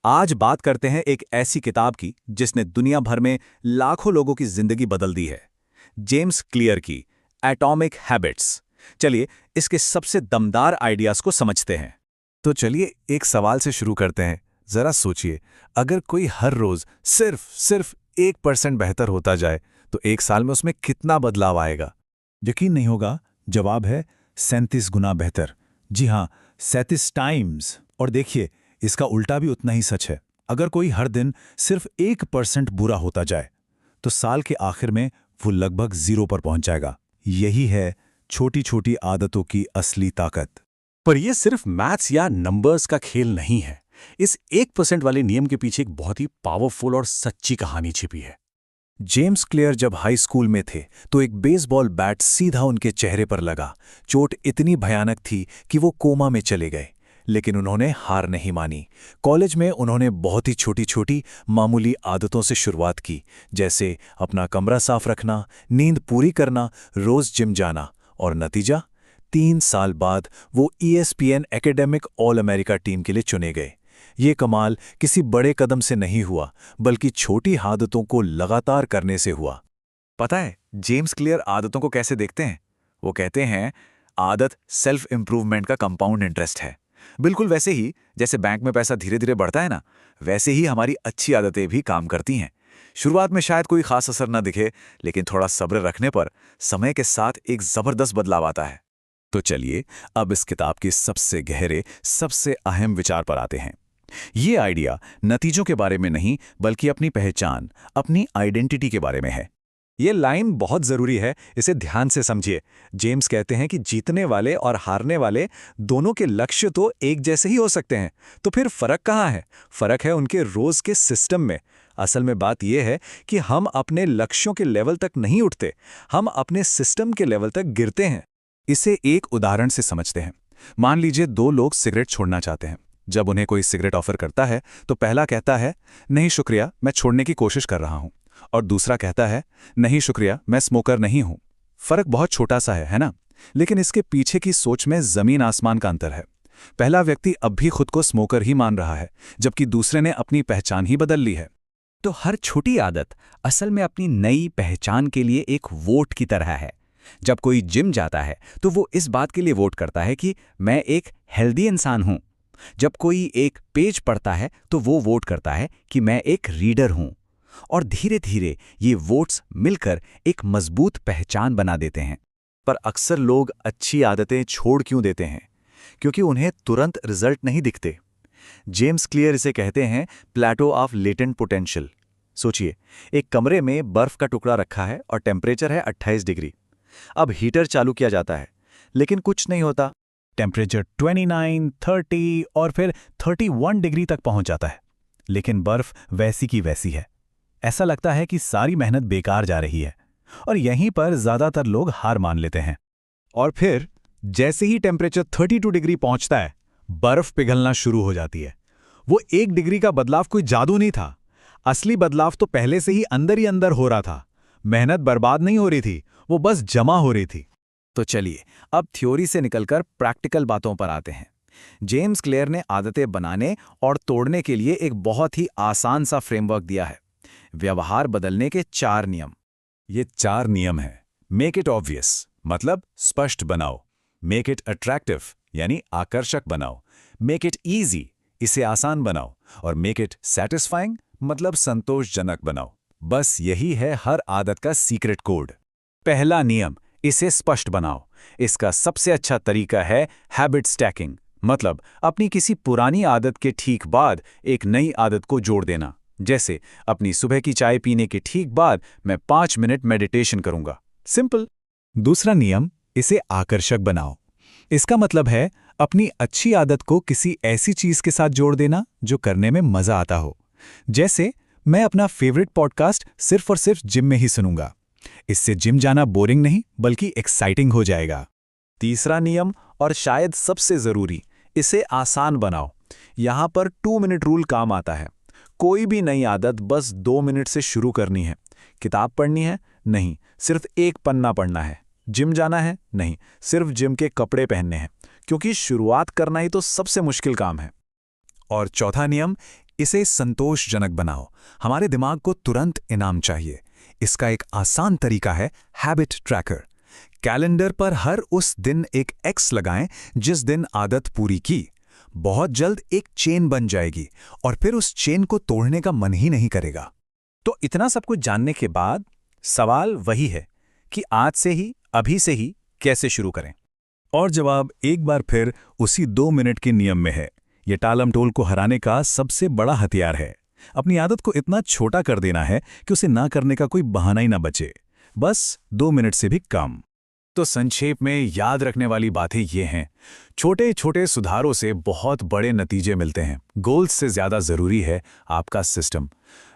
आज बात करते हैं एक ऐसी किताब की जिसने दुनिया भर में लाखों लोगों की जिंदगी बदल दी है। जेम्स क्लियर की एटॉमिक हैबिट्स। चलिए इसके सबसे दमदार आइडियाज को समझते हैं। तो चलिए एक सवाल से शुरू करते हैं। जरा सोचिए, अगर कोई हर रोज सिर्फ 1% बेहतर होता जाए तो एक साल में उसमें कितना बदलाव आएगा? यकीन नहीं होगा, जवाब है 37 गुना बेहतर। जी हाँ, 37 टाइम्स। और देखिए, इसका उल्टा भी उतना ही सच है। अगर कोई हर दिन सिर्फ 1% बुरा होता जाए तो साल के आखिर में वो लगभग 0 पर पहुंच जाएगा। यही है छोटी छोटी आदतों की असली ताकत। पर यह सिर्फ मैथ्स या नंबर्स का खेल नहीं है। इस 1% वाले नियम के पीछे एक बहुत ही पावरफुल और सच्ची कहानी छिपी है। जेम्स क्लियर जब हाई स्कूल में थे तो एक बेसबॉल बैट सीधा उनके चेहरे पर लगा। चोट इतनी भयानक थी कि वो कोमा में चले गए, लेकिन उन्होंने हार नहीं मानी। कॉलेज में उन्होंने बहुत ही छोटी छोटी मामूली आदतों से शुरुआत की, जैसे अपना कमरा साफ रखना, नींद पूरी करना, रोज जिम जाना। और नतीजा, 3 साल बाद वो ESPN academic all America team के लिए चुने गए। ये कमाल किसी बड़े कदम से नहीं हुआ, बल्कि छोटी आदतों को लगातार करने से हुआ। पता है जेम्स क्लियर आदतों को कैसे देखते हैं? वो कहते हैं आदत सेल्फ इंप्रूवमेंट का कंपाउंड इंटरेस्ट है। बिल्कुल वैसे ही जैसे बैंक में पैसा धीरे धीरे बढ़ता है ना, वैसे ही हमारी अच्छी आदतें भी काम करती हैं। शुरुआत में शायद कोई खास असर ना दिखे, लेकिन थोड़ा सब्र रखने पर समय के साथ एक जबरदस्त बदलाव आता है। तो चलिए अब इस किताब के सबसे गहरे, सबसे अहम विचार पर आते हैं। ये आइडिया नतीजों के बारे में नहीं, बल्कि अपनी पहचान, अपनी आइडेंटिटी के बारे में है। ये लाइन बहुत जरूरी है, इसे ध्यान से समझिए। जेम्स कहते हैं कि जीतने वाले और हारने वाले दोनों के लक्ष्य तो एक जैसे ही हो सकते हैं, तो फिर फर्क कहाँ है? फर्क है उनके रोज के सिस्टम में। असल में बात यह है कि हम अपने लक्ष्यों के लेवल तक नहीं उठते, हम अपने सिस्टम के लेवल तक गिरते हैं। इसे एक उदाहरण से समझते हैं। मान लीजिए 2 लोग सिगरेट छोड़ना चाहते हैं। जब उन्हें कोई सिगरेट ऑफर करता है तो पहला कहता है, नहीं शुक्रिया, मैं छोड़ने की कोशिश कर रहा हूं। और दूसरा कहता है, नहीं शुक्रिया, मैं स्मोकर नहीं हूं। फर्क बहुत छोटा सा है ना? लेकिन इसके पीछे की सोच में जमीन आसमान का अंतर है। पहला व्यक्ति अब भी खुद को स्मोकर ही मान रहा है, जबकि दूसरे ने अपनी पहचान ही बदल ली है। तो हर छोटी आदत असल में अपनी नई पहचान के लिए एक वोट की तरह है। जब कोई जिम जाता है तो वो इस बात के लिए वोट करता है कि मैं एक हेल्दी इंसान हूं। जब कोई एक पेज पढ़ता है तो वो वोट करता है कि मैं एक रीडर हूं। और धीरे धीरे ये वोट्स मिलकर एक मजबूत पहचान बना देते हैं। पर अक्सर लोग अच्छी आदतें छोड़ क्यों देते हैं? क्योंकि उन्हें तुरंत रिजल्ट नहीं दिखते। जेम्स क्लियर इसे कहते हैं प्लेटो ऑफ लेटेंट पोटेंशियल। सोचिए, एक कमरे में बर्फ का टुकड़ा रखा है और टेम्परेचर है 28 डिग्री। अब हीटर चालू किया जाता है, लेकिन कुछ नहीं होता। टेम्परेचर 29, 30 और फिर 31 डिग्री तक पहुंच जाता है, लेकिन बर्फ वैसी की वैसी है। ऐसा लगता है कि सारी मेहनत बेकार जा रही है, और यहीं पर ज्यादातर लोग हार मान लेते हैं। और फिर जैसे ही टेम्परेचर 32 डिग्री पहुंचता है, बर्फ पिघलना शुरू हो जाती है। वो 1 डिग्री का बदलाव कोई जादू नहीं था। असली बदलाव तो पहले से ही अंदर हो रहा था। मेहनत बर्बाद नहीं हो रही थी, वो बस जमा हो रही थी। तो चलिए अब थ्योरी से निकलकर प्रैक्टिकल बातों पर आते हैं। जेम्स क्लियर ने आदतें बनाने और तोड़ने के लिए एक बहुत ही आसान सा फ्रेमवर्क दिया है। व्यवहार बदलने के 4 नियम। ये 4 नियम हैं। मेक इट ऑब्वियस, मतलब स्पष्ट बनाओ। मेक इट अट्रैक्टिव, यानी आकर्षक बनाओ। मेक इट ईजी, इसे आसान बनाओ। और मेक इट सैटिस्फाइंग, मतलब संतोषजनक बनाओ। बस यही है हर आदत का सीक्रेट कोड। पहला नियम, इसे स्पष्ट बनाओ। इसका सबसे अच्छा तरीका है हैबिट स्टैकिंग, मतलब अपनी किसी पुरानी आदत के ठीक बाद एक नई आदत को जोड़ देना। जैसे अपनी सुबह की चाय पीने के ठीक बाद मैं 5 मिनट मेडिटेशन करूंगा। सिंपल। दूसरा नियम, इसे आकर्षक बनाओ। इसका मतलब है अपनी अच्छी आदत को किसी ऐसी चीज के साथ जोड़ देना जो करने में मजा आता हो। जैसे मैं अपना फेवरेट पॉडकास्ट सिर्फ और सिर्फ जिम में ही सुनूंगा। इससे जिम जाना बोरिंग नहीं, बल्कि एक्साइटिंग हो जाएगा। तीसरा नियम, और शायद सबसे जरूरी, इसे आसान बनाओ। यहां पर 2 मिनट रूल काम आता है। कोई भी नई आदत बस 2 मिनट से शुरू करनी है। किताब पढ़नी है? नहीं, सिर्फ एक पन्ना पढ़ना है। जिम जाना है? नहीं, सिर्फ जिम के कपड़े पहनने हैं, क्योंकि शुरुआत करना ही तो सबसे मुश्किल काम है। और चौथा नियम, इसे संतोषजनक बनाओ। हमारे दिमाग को तुरंत इनाम चाहिए। इसका एक आसान तरीका है हैबिट ट्रैकर। कैलेंडर पर हर उस दिन एक एक्स लगाएं जिस दिन आदत पूरी की। बहुत जल्द एक चेन बन जाएगी और फिर उस चेन को तोड़ने का मन ही नहीं करेगा। तो इतना सब कुछ जानने के बाद सवाल वही है कि आज से ही, अभी से ही कैसे शुरू करें? और जवाब एक बार फिर उसी 2 मिनट के नियम में है। ये टालमटोल को हराने का सबसे बड़ा हथियार है। अपनी आदत को इतना छोटा कर देना है कि उसे ना करने का कोई बहाना ही ना बचे। बस 2 मिनट से भी कम। तो संक्षेप में याद रखने वाली बातें ये हैं। छोटे छोटे सुधारों से बहुत बड़े नतीजे मिलते हैं। गोल्स से ज़्यादा ज़रूरी है आपका सिस्टम।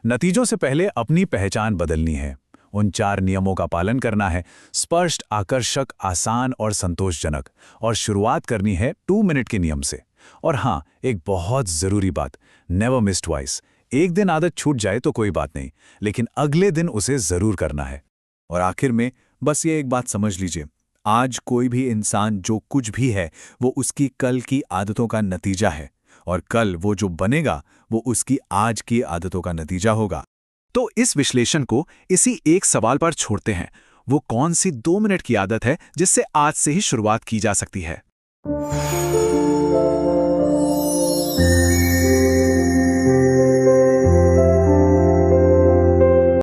नतीजों से पहले अपनी पहचान बदलनी है। उन 4 नियमों का पालन करना है, स्पष्ट, आकर्षक, आसान और संतोषजनक। और शुरुआत करनी है 2 मिनट के नियम से। और हाँ, एक बहुत ज़रूरी बात, नेवर मिस ट्वाइस। एक दिन आदत छूट जाए तो कोई बात नहीं, लेकिन अगले दिन उसे ज़रूर करना है। और आखिर में बस ये एक बात समझ लीजिए, आज कोई भी इंसान जो कुछ भी है वो उसकी कल की आदतों का नतीजा है, और कल वो जो बनेगा वो उसकी आज की आदतों का नतीजा होगा। तो इस विश्लेषण को इसी एक सवाल पर छोड़ते हैं, वो कौन सी 2 मिनट की आदत है जिससे आज से ही शुरुआत की जा सकती है?